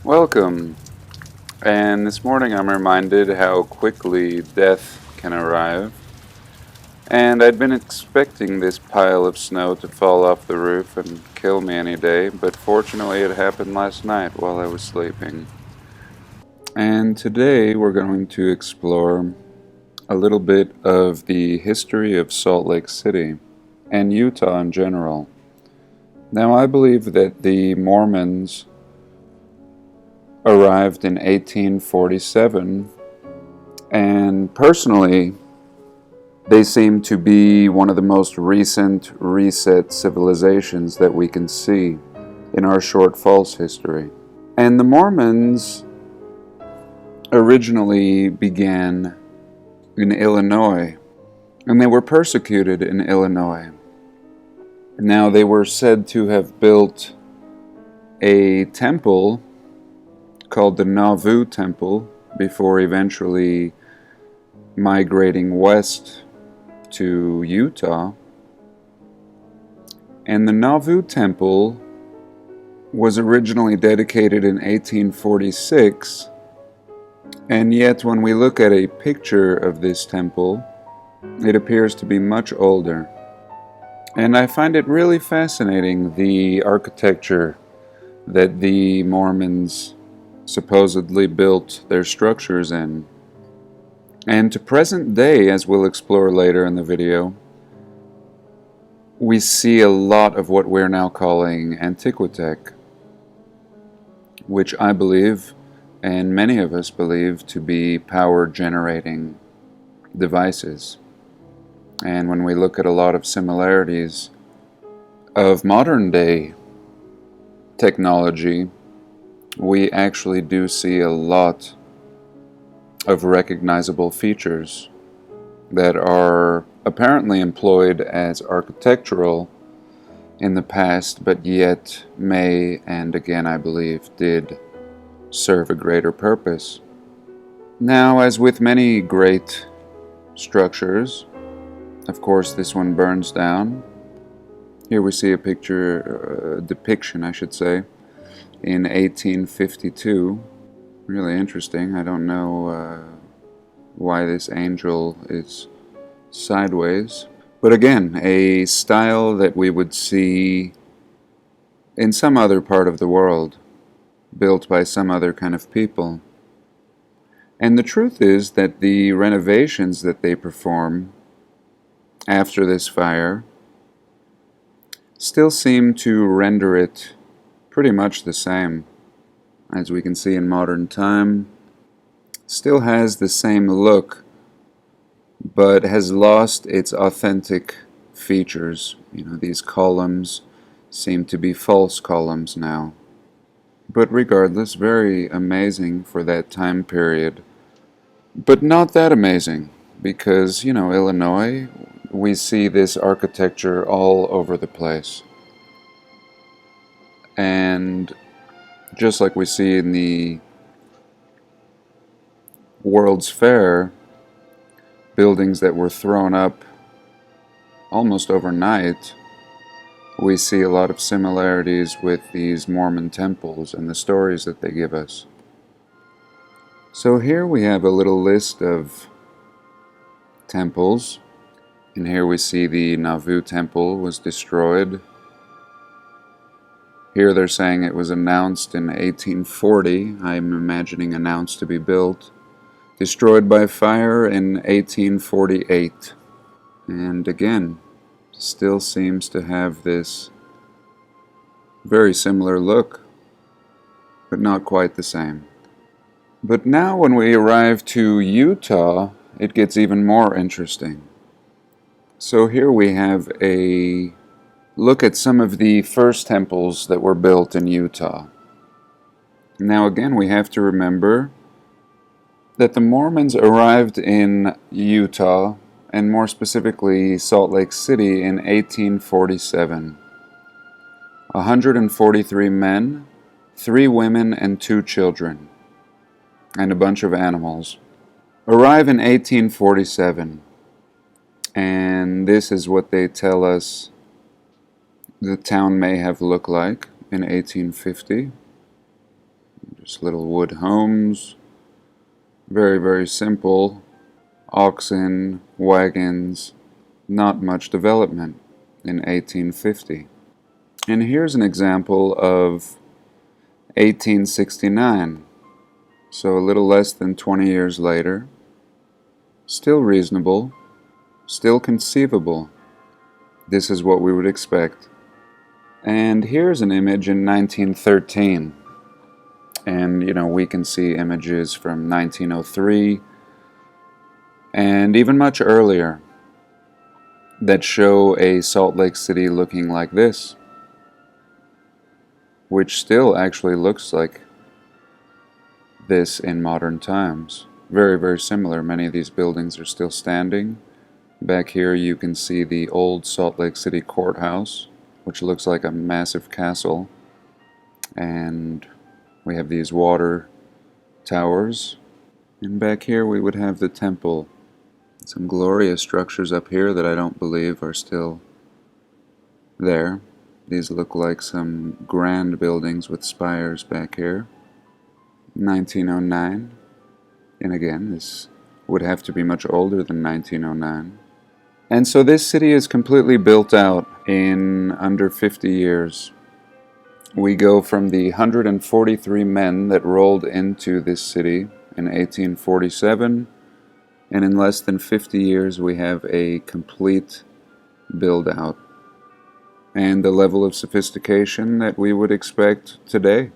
Welcome. And this morning I'm reminded how quickly death can arrive. And I'd been expecting this pile of snow to fall off the roof and kill me any day, but fortunately it happened last night while I was sleeping. And today we're going to explore a little bit of the history of Salt Lake City and Utah in general. Now, I believe that the Mormons arrived in 1847, and personally, they seem to be one of the most recent reset civilizations that we can see in our short false history. And the Mormons originally began in Illinois, and they were persecuted in Illinois. Now, they were said to have built a temple called the Nauvoo Temple before eventually migrating west to Utah. And the Nauvoo Temple was originally dedicated in 1846, and yet when we look at a picture of this temple, it appears to be much older. And I find it really fascinating, the architecture that the Mormons supposedly built their structures in. And to present day, as we'll explore later in the video, we see a lot of what we're now calling Antiquitech, which I believe, and many of us believe, to be power generating devices. And when we look at a lot of similarities of modern day technology, we actually do see a lot of recognizable features that are apparently employed as architectural in the past, but yet may, and again I believe did, serve a greater purpose. Now, as with many great structures, of course this one burns down. Here we see a depiction, I should say, in 1852. Really interesting. I don't know why this angel is sideways. But again, a style that we would see in some other part of the world, built by some other kind of people. And the truth is that the renovations that they perform after this fire still seem to render it pretty much the same. As we can see in modern time, still has the same look, but has lost its authentic features. These columns seem to be false columns now. But regardless, very amazing for that time period. But not that amazing, because, Illinois, we see this architecture all over the place. And just like we see in the World's Fair, buildings that were thrown up almost overnight, we see a lot of similarities with these Mormon temples and the stories that they give us. So here we have a little list of temples, and here we see the Nauvoo Temple was destroyed. Here they're saying it was announced in 1840, I'm imagining announced to be built. Destroyed by fire in 1848. And again, still seems to have this very similar look, but not quite the same. But now when we arrive to Utah, it gets even more interesting. So here we have a look at some of the first temples that were built in Utah. Now again, we have to remember that the Mormons arrived in Utah, and more specifically Salt Lake City, in 1847. 143 men, 3 women, and 2 children, and a bunch of animals, arrive in 1847. And this is what they tell us the town may have looked like in 1850. Just little wood homes, very, very simple. Oxen, wagons, not much development in 1850. And here's an example of 1869, so a little less than 20 years later. Still reasonable, still conceivable. This is what we would expect. And here's an image in 1913. And, we can see images from 1903 and even much earlier that show a Salt Lake City looking like this, which still actually looks like this in modern times. Very, very similar. Many of these buildings are still standing. Back here you can see the old Salt Lake City courthouse, which looks like a massive castle. And we have these water towers. And back here we would have the temple. Some glorious structures up here that I don't believe are still there. These look like some grand buildings with spires back here. 1909. And again, this would have to be much older than 1909. And so this city is completely built out in under 50 years. We go from the 143 men that rolled into this city in 1847, and in less than 50 years we have a complete build-out and the level of sophistication that we would expect today.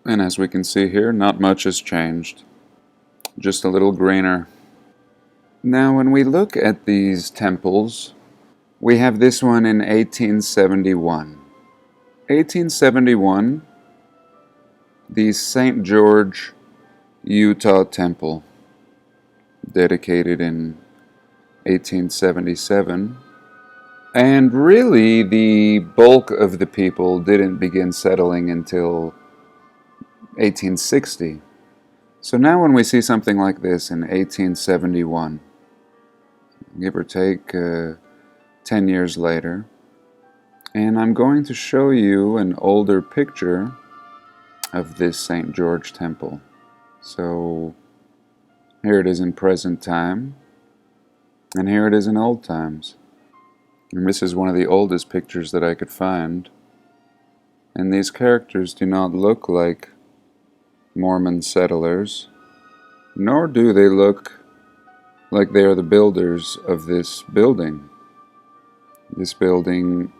And as we can see here, not much has changed, just a little greener. Now when we look at these temples, we have this one in 1871. 1871, the St. George, Utah temple, dedicated in 1877. And really, the bulk of the people didn't begin settling until 1860. So now when we see something like this in 1871, give or take 10 years later, and I'm going to show you an older picture of this St. George temple. So here it is in present time, and here it is in old times. And this is one of the oldest pictures that I could find. And these characters do not look like Mormon settlers, nor do they look like they are the builders of this building. This building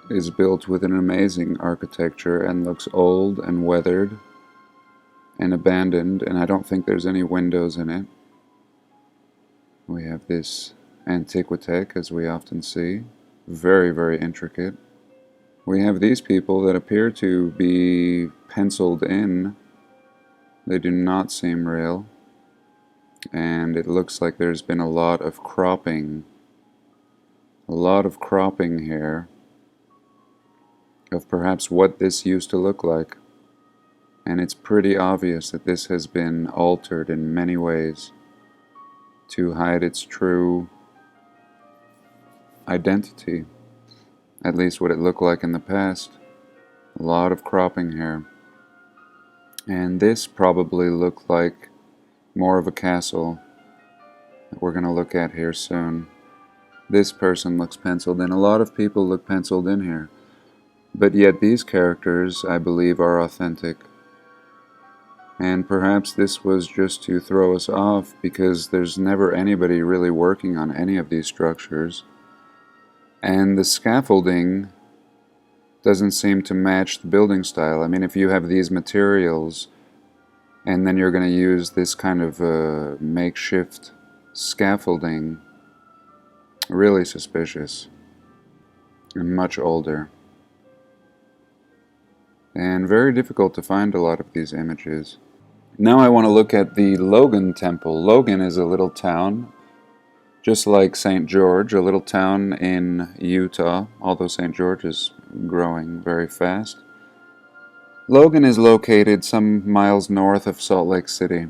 is built with an amazing architecture and looks old and weathered and abandoned, and I don't think there's any windows in it. We have this antiquitech, as we often see, very, very intricate. We have these people that appear to be penciled in. They do not seem real, and it looks like there's been a lot of cropping here of perhaps what this used to look like. And it's pretty obvious that this has been altered in many ways to hide its true identity, at least what it looked like in the past. A lot of cropping here. And this probably looked like more of a castle that we're going to look at here soon. This person looks penciled in. A lot of people look penciled in here. But yet these characters, I believe, are authentic. And perhaps this was just to throw us off because there's never anybody really working on any of these structures. And the scaffolding doesn't seem to match the building style. I mean, if you have these materials and then you're going to use this kind of makeshift scaffolding, really suspicious and much older. And very difficult to find a lot of these images. Now I want to look at the Logan Temple. Logan is a little town, just like St. George, a little town in Utah, although St. George is growing very fast. Logan is located some miles north of Salt Lake City.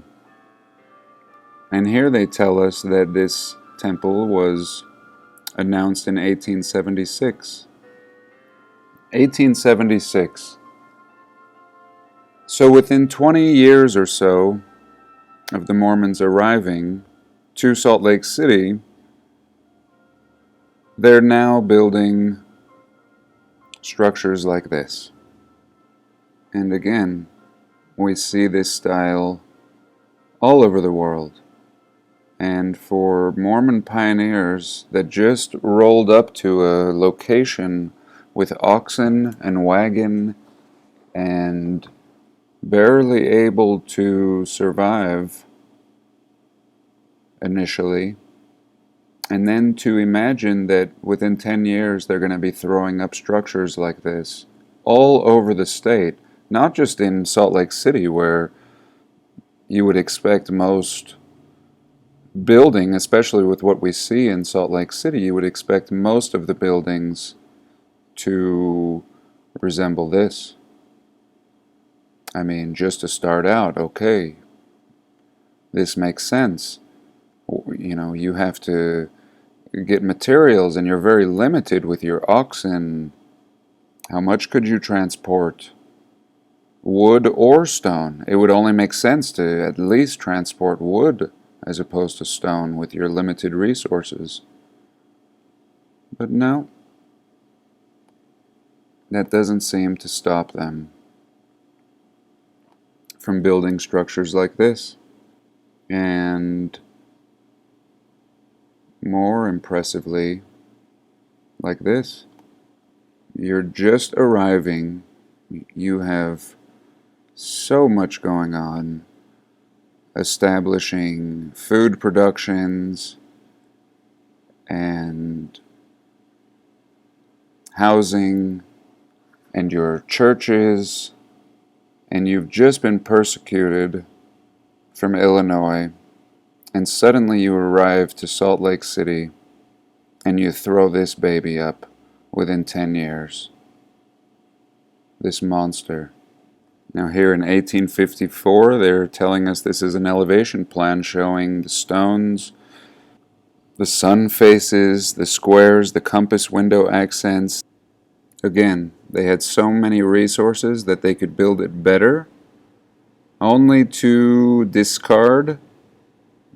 And here they tell us that this temple was announced in 1876. 1876. So within 20 years or so of the Mormons arriving to Salt Lake City, they're now building structures like this. And again, we see this style all over the world. And for Mormon pioneers that just rolled up to a location with oxen and wagon and barely able to survive initially, and then to imagine that within 10 years they're going to be throwing up structures like this all over the state, not just in Salt Lake City where you would expect most building, especially with what we see in Salt Lake City, you would expect most of the buildings to resemble this. I mean, just to start out, okay, this makes sense. You know, you have to get materials and you're very limited with your oxen. How much could you transport? Wood or stone? It would only make sense to at least transport wood as opposed to stone with your limited resources. But no, that doesn't seem to stop them from building structures like this. And more impressively, like this. You're just arriving, you have so much going on, establishing food productions and housing and your churches, and you've just been persecuted from Illinois, and suddenly you arrive to Salt Lake City and you throw this baby up within 10 years. This monster. Now here in 1854, they're telling us this is an elevation plan showing the stones, the sun faces, the squares, the compass window accents. Again, they had so many resources that they could build it better, only to discard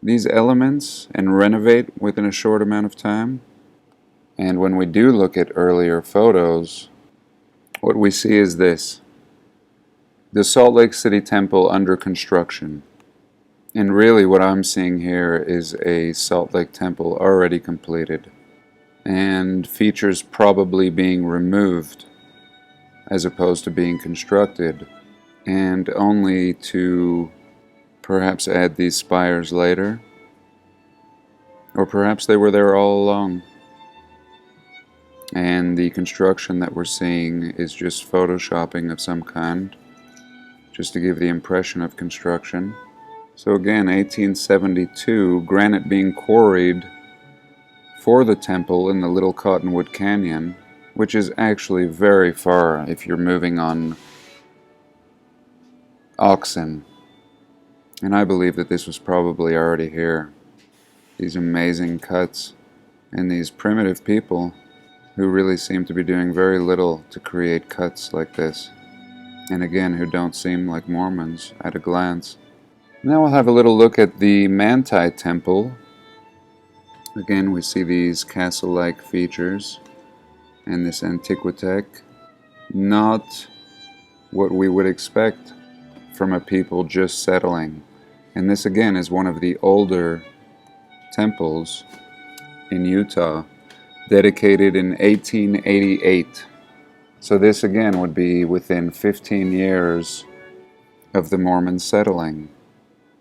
these elements and renovate within a short amount of time. And when we do look at earlier photos, what we see is this. The Salt Lake City Temple under construction. And really what I'm seeing here is a Salt Lake Temple already completed, and features probably being removed as opposed to being constructed, and only to perhaps add these spires later. Or perhaps they were there all along. And the construction that we're seeing is just photoshopping of some kind, just to give the impression of construction. So again, 1872, granite being quarried for the temple in the Little Cottonwood Canyon, which is actually very far if you're moving on oxen. And I believe that this was probably already here. These amazing cuts, and these primitive people who really seem to be doing very little to create cuts like this. And again, who don't seem like Mormons at a glance. Now we'll have a little look at the Manti Temple. Again, we see these castle-like features and this antiquitech. Not what we would expect from a people just settling. And this again is one of the older temples in Utah, dedicated in 1888. So this again would be within 15 years of the Mormons settling.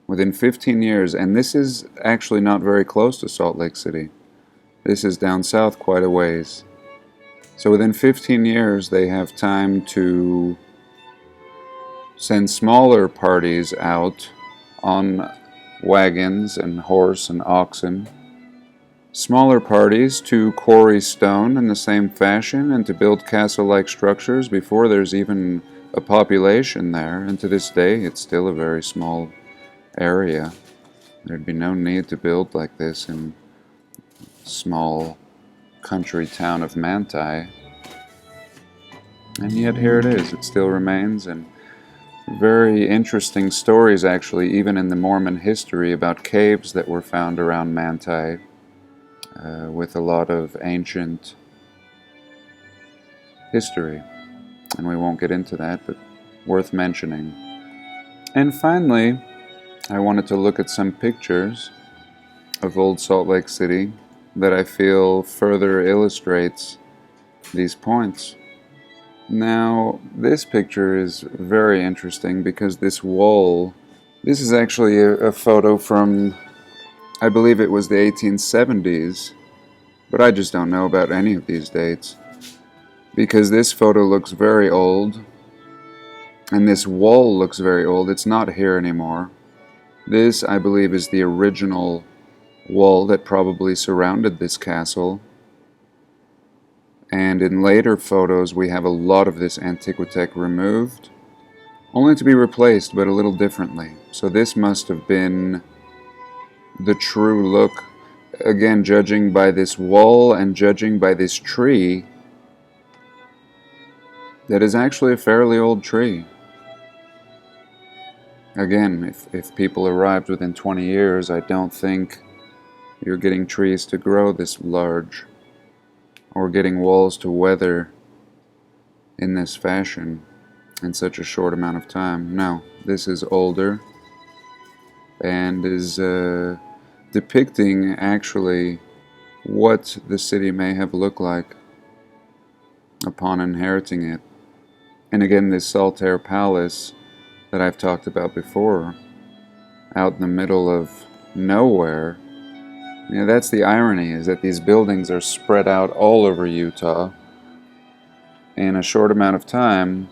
Within 15 years, and this is actually not very close to Salt Lake City. This is down south quite a ways. So within 15 years, they have time to send smaller parties out on wagons and horse and oxen. Smaller parties to quarry stone in the same fashion and to build castle-like structures before there's even a population there. And to this day, it's still a very small area. There'd be no need to build like this in small country town of Manti. And yet here it is. It still remains, and very interesting stories, actually, even in the Mormon history, about caves that were found around Manti, with a lot of ancient history. And we won't get into that, but worth mentioning. And finally, I wanted to look at some pictures of Old Salt Lake City that I feel further illustrates these points. Now, this picture is very interesting because this wall, this is actually a photo from, I believe it was the 1870s, but I just don't know about any of these dates, because this photo looks very old, and this wall looks very old. It's not here anymore. This, I believe, is the original wall that probably surrounded this castle. And in later photos, we have a lot of this Antiquitech removed, only to be replaced, but a little differently. So this must have been the true look. Again, judging by this wall and judging by this tree, that is actually a fairly old tree. Again, if people arrived within 20 years, I don't think you're getting trees to grow this large, or getting walls to weather in this fashion in such a short amount of time. No, this is older and is depicting actually what the city may have looked like upon inheriting it. And again, this Saltaire Palace that I've talked about before, out in the middle of nowhere. You know, that's the irony, is that these buildings are spread out all over Utah in a short amount of time,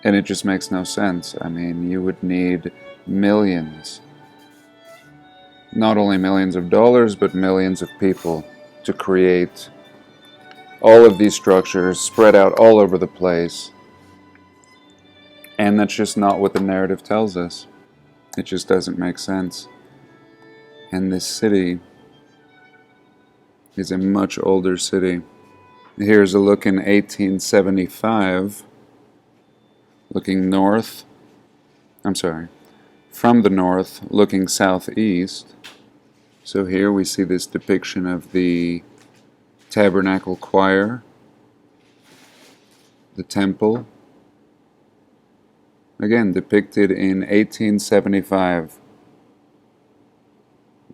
and it just makes no sense. I mean, you would need millions, not only millions of dollars, but millions of people to create all of these structures spread out all over the place. And that's just not what the narrative tells us. It just doesn't make sense. And this city is a much older city. Here's a look in 1875, looking north, from the north, looking southeast. So here we see this depiction of the tabernacle choir, the temple, again depicted in 1875.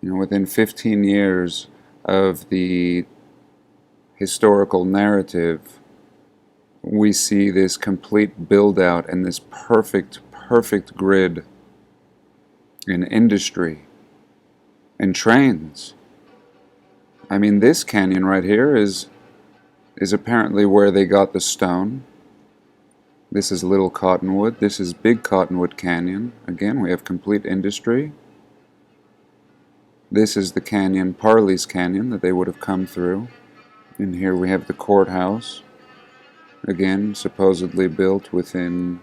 You know, within 15 years of the historical narrative, we see this complete build-out and this perfect grid in industry and trains. I mean, this canyon right here is apparently where they got the stone. This is Little Cottonwood. This is Big Cottonwood Canyon. Again, we have complete industry. This is the canyon, Parley's Canyon, that they would have come through. And here we have the courthouse. Again, supposedly built within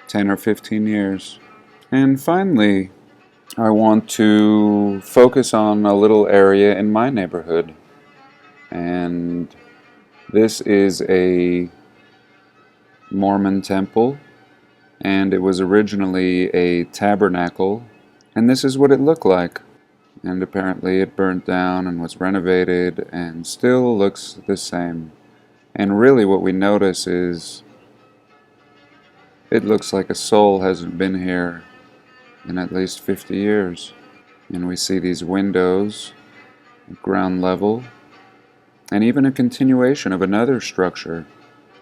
10 or 15 years. And finally, I want to focus on a little area in my neighborhood. And this is a Mormon temple, and it was originally a tabernacle, and this is what it looked like. And apparently it burnt down and was renovated and still looks the same. And really what we notice is it looks like a soul hasn't been here in at least 50 years. And we see these windows at ground level, and even a continuation of another structure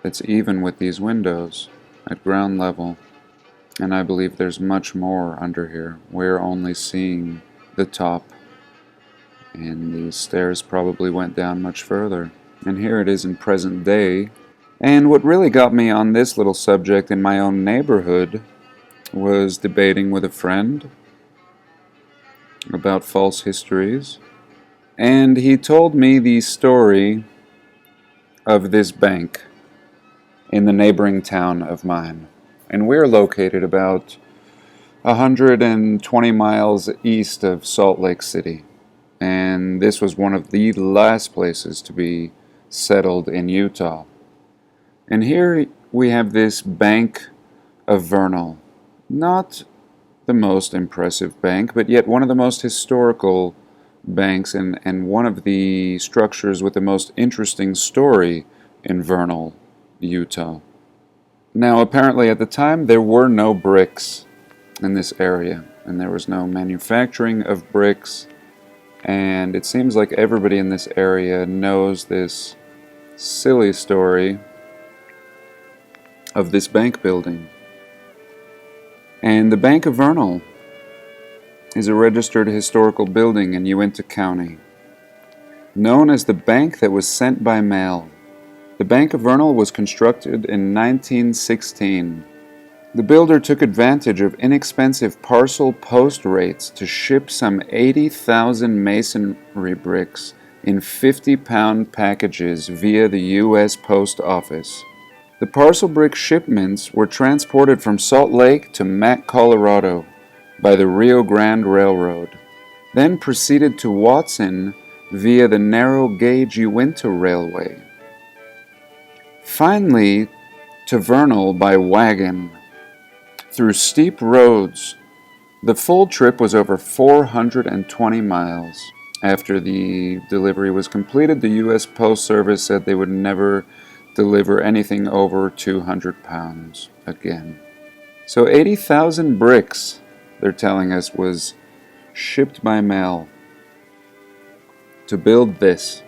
that's even with these windows at ground level. And I believe there's much more under here. We're only seeing the top, and these stairs probably went down much further. And here it is in present day. And what really got me on this little subject in my own neighborhood was debating with a friend about false histories. And he told me the story of this bank in the neighboring town of mine. And we're located about 120 miles east of Salt Lake City. And this was one of the last places to be settled in Utah. And here we have this Bank of Vernal. Not the most impressive bank, but yet one of the most historical banks and one of the structures with the most interesting story in Vernal, Utah. Now, apparently at the time there were no bricks in this area, and there was no manufacturing of bricks, and it seems like everybody in this area knows this silly story of this bank building. And the Bank of Vernal is a registered historical building in Uintah County, known as the bank that was sent by mail. The Bank of Vernal was constructed in 1916. The builder took advantage of inexpensive parcel post rates to ship some 80,000 masonry bricks in 50-pound packages via the U.S. Post Office. The parcel brick shipments were transported from Salt Lake to Mack, Colorado by the Rio Grande Railroad, then proceeded to Watson via the narrow gauge Uintah Railway. Finally, to Vernal by wagon. Through steep roads, the full trip was over 420 miles. After the delivery was completed, the U.S. Post Service said they would never deliver anything over 200 pounds again. So 80,000 bricks, they're telling us, was shipped by mail to build this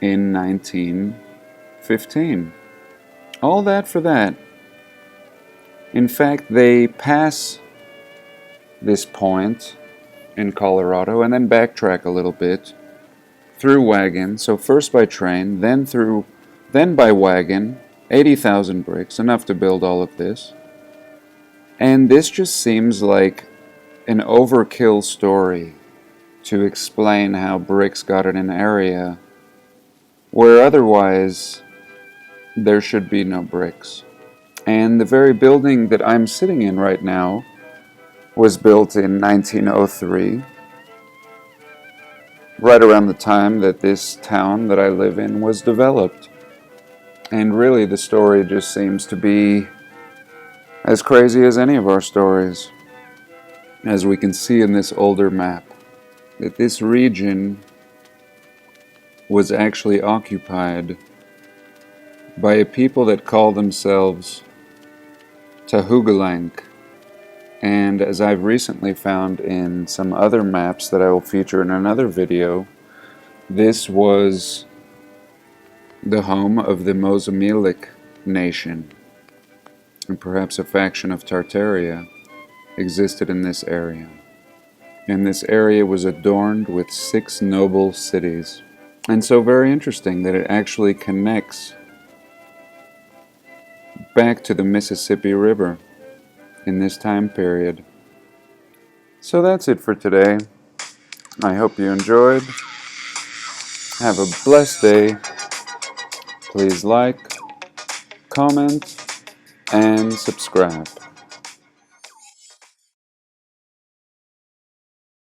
in 1915. All that for that. In fact, they pass this point in Colorado and then backtrack a little bit through wagon. So first by train, then by wagon, 80,000 bricks, enough to build all of this. And this just seems like an overkill story to explain how bricks got in an area where otherwise there should be no bricks. And the very building that I'm sitting in right now was built in 1903, right around the time that this town that I live in was developed. And really the story just seems to be as crazy as any of our stories, as we can see in this older map, that this region was actually occupied by a people that call themselves Tahugalank. And as I've recently found in some other maps that I will feature in another video, this was the home of the Mozambique nation, and perhaps a faction of Tartaria existed in this area. And this area was adorned with 6 noble cities. And so very interesting that it actually connects back to the Mississippi River in this time period. So that's it for today. I hope you enjoyed. Have a blessed day. Please like, comment, and subscribe.